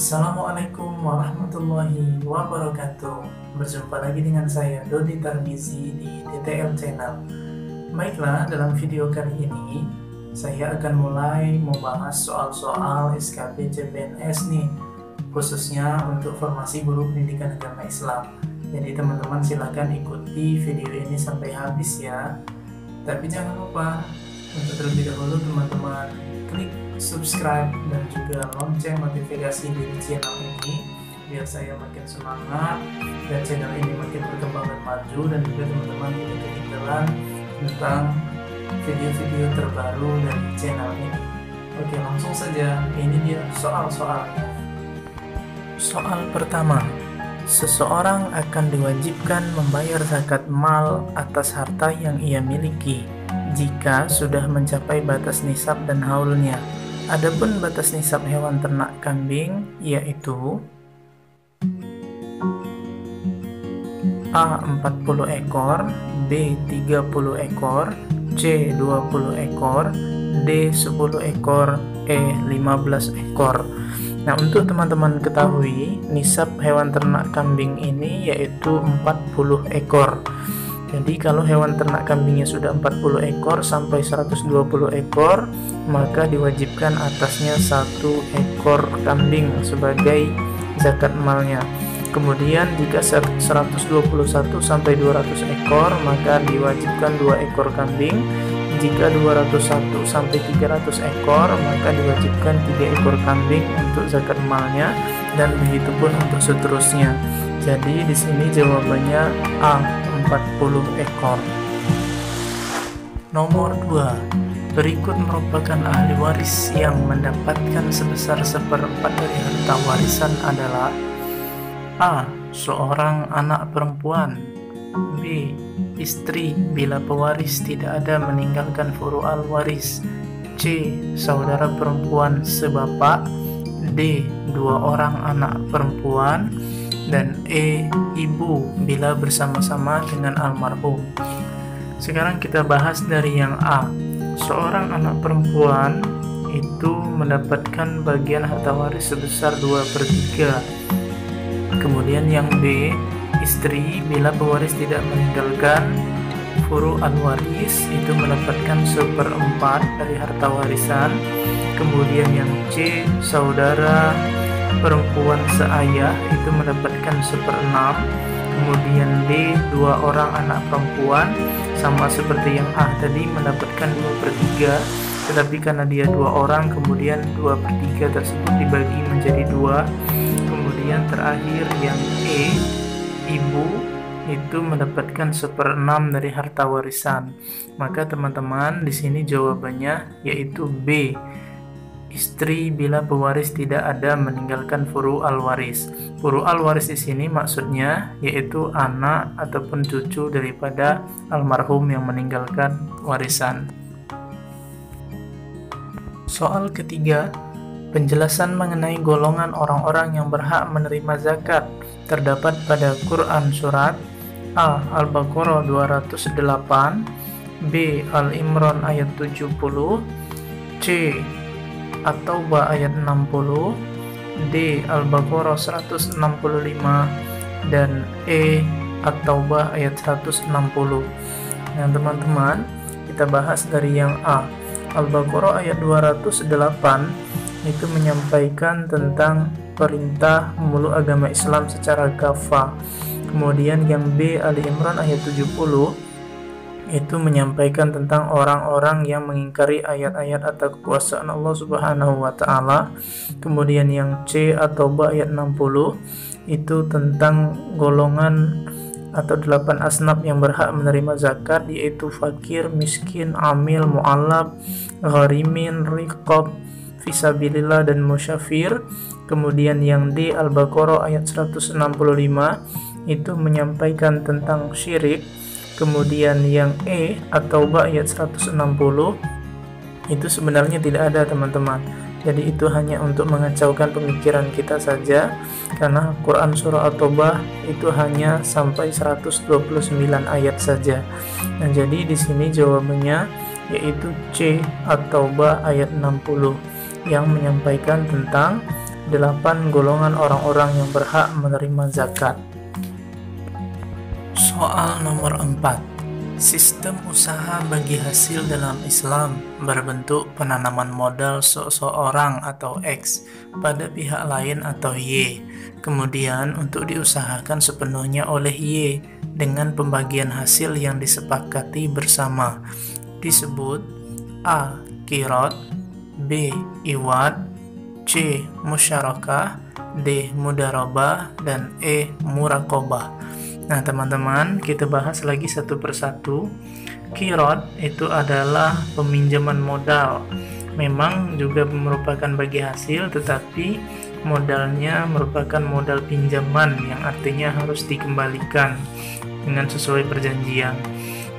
Assalamualaikum warahmatullahi wabarakatuh. Berjumpa lagi dengan saya Dodi Tarmizi di DTL Channel. Baiklah, dalam video kali ini saya akan mulai membahas soal-soal SKP CPNS nih, khususnya untuk formasi guru pendidikan agama Islam. Jadi teman-teman silahkan ikuti video ini sampai habis ya. Tapi jangan lupa untuk terlebih dahulu teman-teman klik subscribe dan juga lonceng notifikasi di channel ini biar saya makin semangat dan channel ini makin berkembang dan maju, dan juga teman-teman tidak ketinggalan tentang video-video terbaru dari channel ini. Oke, langsung saja, ini dia soal-soalnya. Soal pertama, seseorang akan diwajibkan membayar zakat mal atas harta yang ia miliki jika sudah mencapai batas nisab dan haulnya. Adapun batas nisab hewan ternak kambing yaitu A 40 ekor, B 30 ekor, C 20 ekor, D 10 ekor, E 15 ekor. Nah, untuk teman-teman ketahui, nisab hewan ternak kambing ini yaitu 40 ekor. Jadi kalau hewan ternak kambingnya sudah 40 ekor sampai 120 ekor, maka diwajibkan atasnya 1 ekor kambing sebagai zakat malnya. Kemudian jika 121 sampai 200 ekor, maka diwajibkan 2 ekor kambing. Jika 201 sampai 300 ekor, maka diwajibkan 3 ekor kambing untuk zakat malnya, dan begitu pun untuk seterusnya. Jadi di sini jawabannya A 40 ekor. Nomor 2. Berikut merupakan ahli waris yang mendapatkan sebesar 1/4 dari harta warisan adalah A. Seorang anak perempuan, B. Istri bila pewaris tidak ada meninggalkan furu'al waris, C. Saudara perempuan sebapak, D. 2 orang anak perempuan, dan E. Ibu bila bersama-sama dengan almarhum. Sekarang kita bahas dari yang A. Seorang anak perempuan itu mendapatkan bagian harta waris sebesar 2/3. Kemudian yang B, istri bila pewaris tidak meninggalkan furu al-waris itu mendapatkan 1/4 dari harta warisan. Kemudian yang C, saudara perempuan seayah itu mendapatkan 1/6. Kemudian D, 2 orang anak perempuan sama seperti yang A tadi mendapatkan 2/3, tetapi karena dia 2 orang kemudian 2/3 tersebut dibagi menjadi 2. Kemudian terakhir yang E, ibu itu mendapatkan 1/6 dari harta warisan. Maka teman-teman di sini jawabannya yaitu B. Istri bila pewaris tidak ada meninggalkan furu al-waris. Furu al-waris di sini maksudnya yaitu anak ataupun cucu daripada almarhum yang meninggalkan warisan. Soal ketiga, penjelasan mengenai golongan orang-orang yang berhak menerima zakat terdapat pada Quran surat A. Al-Baqarah 208, B. Al-Imran ayat 70, C. At-Taubah ayat 60, D. Al-Baqarah 165, dan E. At-Taubah ayat 160. Nah teman-teman, kita bahas dari yang A. Al-Baqarah ayat 208 itu menyampaikan tentang perintah memeluk agama Islam secara kafah. Kemudian yang B, Ali Imran ayat 70 itu menyampaikan tentang orang-orang yang mengingkari ayat-ayat atau kekuasaan Allah Subhanahu wa taala. Kemudian yang C atau B ayat 60 itu tentang golongan atau 8 asnaf yang berhak menerima zakat, yaitu fakir, miskin, amil, mu'allab, gharimin, riqab, fisabilillah, dan musyafir. Kemudian yang D Al-Baqarah ayat 165 itu menyampaikan tentang syirik. Kemudian yang E atau B ayat 160 itu sebenarnya tidak ada teman-teman. Jadi itu hanya untuk mengacaukan pemikiran kita saja, karena Quran surah At-Taubah itu hanya sampai 129 ayat saja. Nah, jadi di sini jawabannya yaitu C atau B ayat 60 yang menyampaikan tentang 8 golongan orang-orang yang berhak menerima zakat. Soal nomor 4. Sistem usaha bagi hasil dalam Islam berbentuk penanaman modal seseorang atau X pada pihak lain atau Y, kemudian untuk diusahakan sepenuhnya oleh Y dengan pembagian hasil yang disepakati bersama, disebut A. Qirad, B. Iwad, C. Musyarakah, D. Mudarabah, dan E. Muraqabah. Nah teman-teman, kita bahas lagi satu persatu. Qirad itu adalah peminjaman modal. Memang juga merupakan bagi hasil, tetapi modalnya merupakan modal pinjaman yang artinya harus dikembalikan dengan sesuai perjanjian.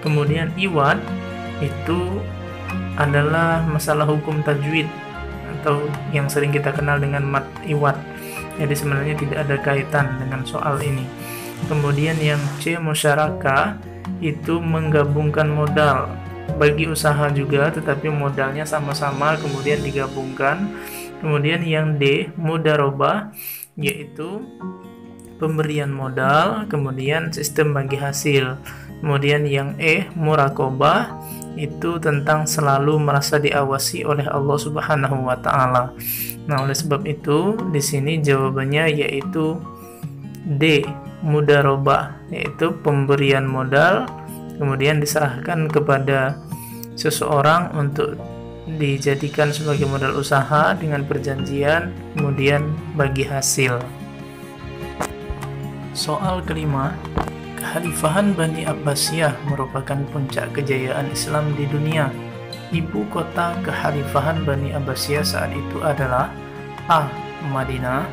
Kemudian iwad itu adalah masalah hukum tajwid atau yang sering kita kenal dengan mat iwad. Jadi sebenarnya tidak ada kaitan dengan soal ini. Kemudian yang C, musyarakah, itu menggabungkan modal bagi usaha juga, tetapi modalnya sama-sama kemudian digabungkan. Kemudian yang D, mudarabah, yaitu pemberian modal kemudian sistem bagi hasil. Kemudian yang E, muraqabah, itu tentang selalu merasa diawasi oleh Allah Subhanahu wa taala. Nah, oleh sebab itu di sini jawabannya yaitu D, mudarabah, yaitu pemberian modal kemudian diserahkan kepada seseorang untuk dijadikan sebagai modal usaha dengan perjanjian kemudian bagi hasil. Soal kelima, Kekhalifahan Bani Abbasiyah merupakan puncak kejayaan Islam di dunia. Ibu kota Kekhalifahan Bani Abbasiyah saat itu adalah A. Madinah,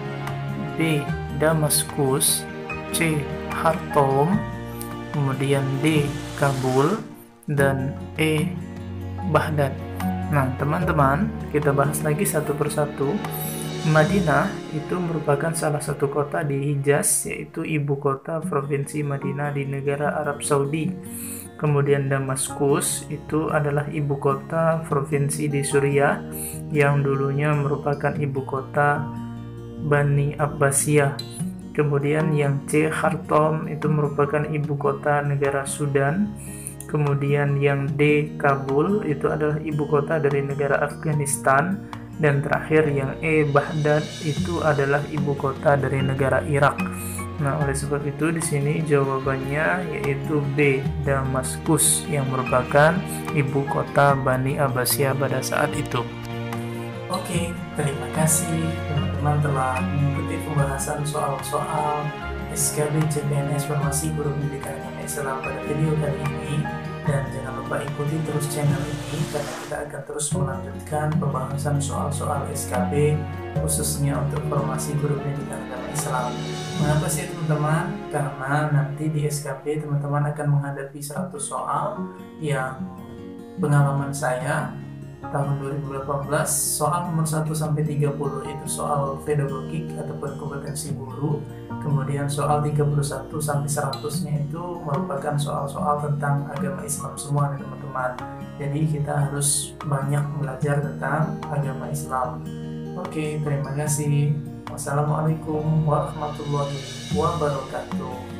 B. Damaskus, C. Khartoum, kemudian D. Kabul, dan E. Baghdad. Nah teman-teman, kita bahas lagi satu persatu. Madinah itu merupakan salah satu kota di Hijaz, yaitu ibu kota provinsi Madinah di negara Arab Saudi. Kemudian Damaskus itu adalah ibu kota provinsi di Suriah yang dulunya merupakan ibu kota Bani Abbasiyah. Kemudian yang C, Khartoum, itu merupakan ibu kota negara Sudan. Kemudian yang D, Kabul, itu adalah ibu kota dari negara Afghanistan. Dan terakhir yang E, Baghdad, itu adalah ibu kota dari negara Irak. Nah, oleh sebab itu di sini jawabannya yaitu B, Damaskus, yang merupakan ibu kota Bani Abbasiyah pada saat itu. Oke, terima kasih teman-teman telah mengikuti pembahasan soal-soal SKB CPNS Farmasi Guru Pendidikan Agama Islam pada video kali ini. Dan jangan lupa ikuti terus channel ini karena kita akan terus melanjutkan pembahasan soal-soal SKB khususnya untuk formasi guru pendidikan agama Islam. Mengapa sih teman-teman? Karena nanti di SKB teman-teman akan menghadapi 100 soal yang pengalaman saya tahun 2018 soal nomor 1 sampai 30 itu soal pedagogik ataupun kompetensi guru. Kemudian soal 31 sampai 100-nya itu merupakan soal-soal tentang agama Islam semua nih teman-teman. Jadi kita harus banyak belajar tentang agama Islam. Oke, terima kasih. Wassalamualaikum warahmatullahi wabarakatuh.